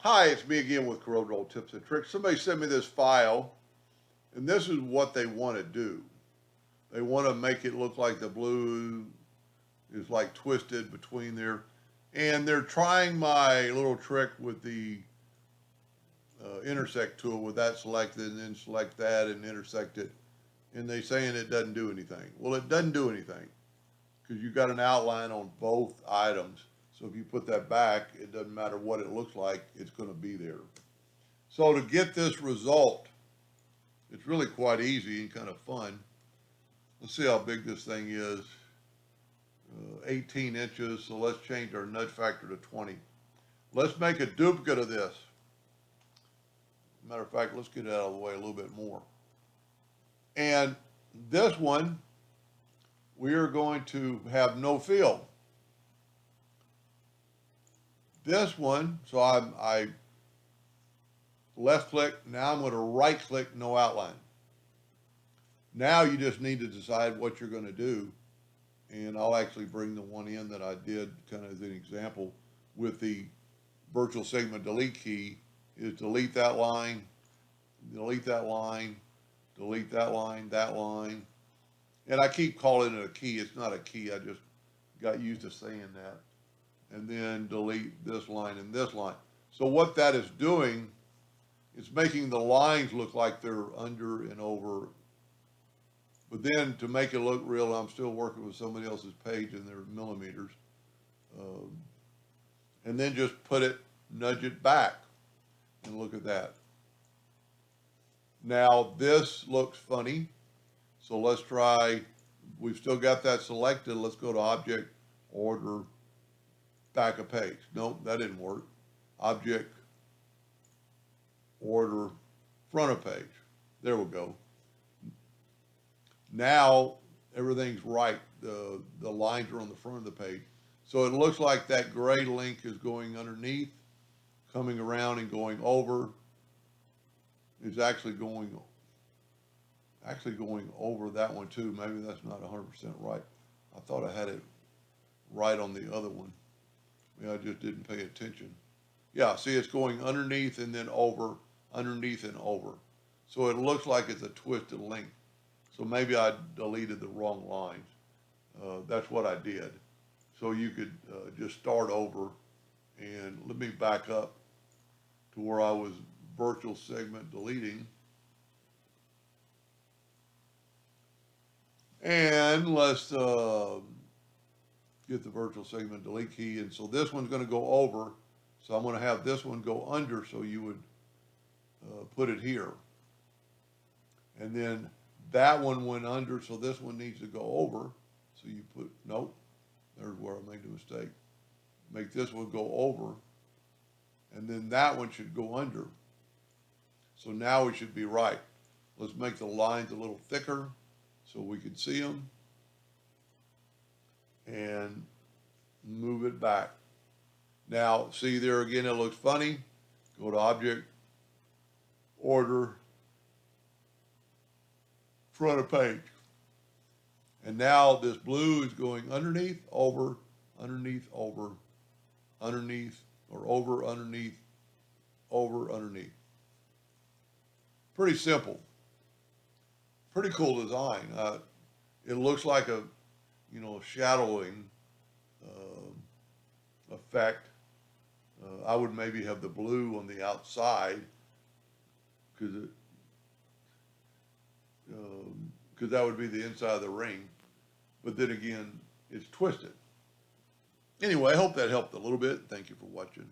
Hi, it's me again with Corel Tips and Tricks. Somebody sent me this file, and this is what they want to do. They want to make it look like the blue is like twisted between there. And they're trying my little trick with the intersect tool with that selected and then select that and intersect it. And they're saying it doesn't do anything. Well, it doesn't do anything because you've got an outline on both items. So if you put that back, it doesn't matter what it looks like, it's going to be there. So to get this result, it's really quite easy and kind of fun. Let's see how big this thing is. 18 inches, so let's change our nudge factor to 20. Let's make a duplicate of this. Matter of fact, let's get it out of the way a little bit more. And this one, we are going to have no fill. This one, so I left click, now I'm going to right click, no outline. Now you just need to decide what you're going to do. And I'll actually bring the one in that I did kind of as an example with the virtual segment delete key is delete that line, delete that line, delete that line, that line. And I keep calling it a key. It's not a key. I just got used to saying that. And then delete this line and this line. So what that is doing, it's making the lines look like they're under and over. But then to make it look real, I'm still working with somebody else's page and they're millimeters. And then just nudge it back and look at that. Now this looks funny. So let's try, we've still got that selected. Let's go to Object, Order, Back a Page. Nope, that didn't work. Object, Order, Front of Page. There we go. Now everything's right. The lines are on the front of the page. So it looks like that gray link is going underneath, coming around and going over. It's actually going over that one too. Maybe that's not 100% right. I thought I had it right on the other one. I just didn't pay attention. Yeah, see it's going underneath and then over, underneath and over. So it looks like it's a twisted link. So maybe I deleted the wrong lines. That's what I did. So you could just start over and let me back up to where I was virtual segment deleting. And let's get the virtual segment delete key. And so this one's going to go over. So I'm going to have this one go under. So you would put it here. And then that one went under, so this one needs to go over. So you put, nope, there's where I made the mistake. Make this one go over, and then that one should go under. So now we should be right. Let's make the lines a little thicker so we can see them. And move it back. Now, see there again, it looks funny. Go to Object, Order, Front of Page. And now this blue is going underneath, over, underneath, over, underneath, or over, underneath, over, underneath. Pretty simple. Pretty cool design. It looks like a, shadowing effect. I would maybe have the blue on the outside because that would be the inside of the ring. But then again, it's twisted. Anyway, I hope that helped a little bit. Thank you for watching.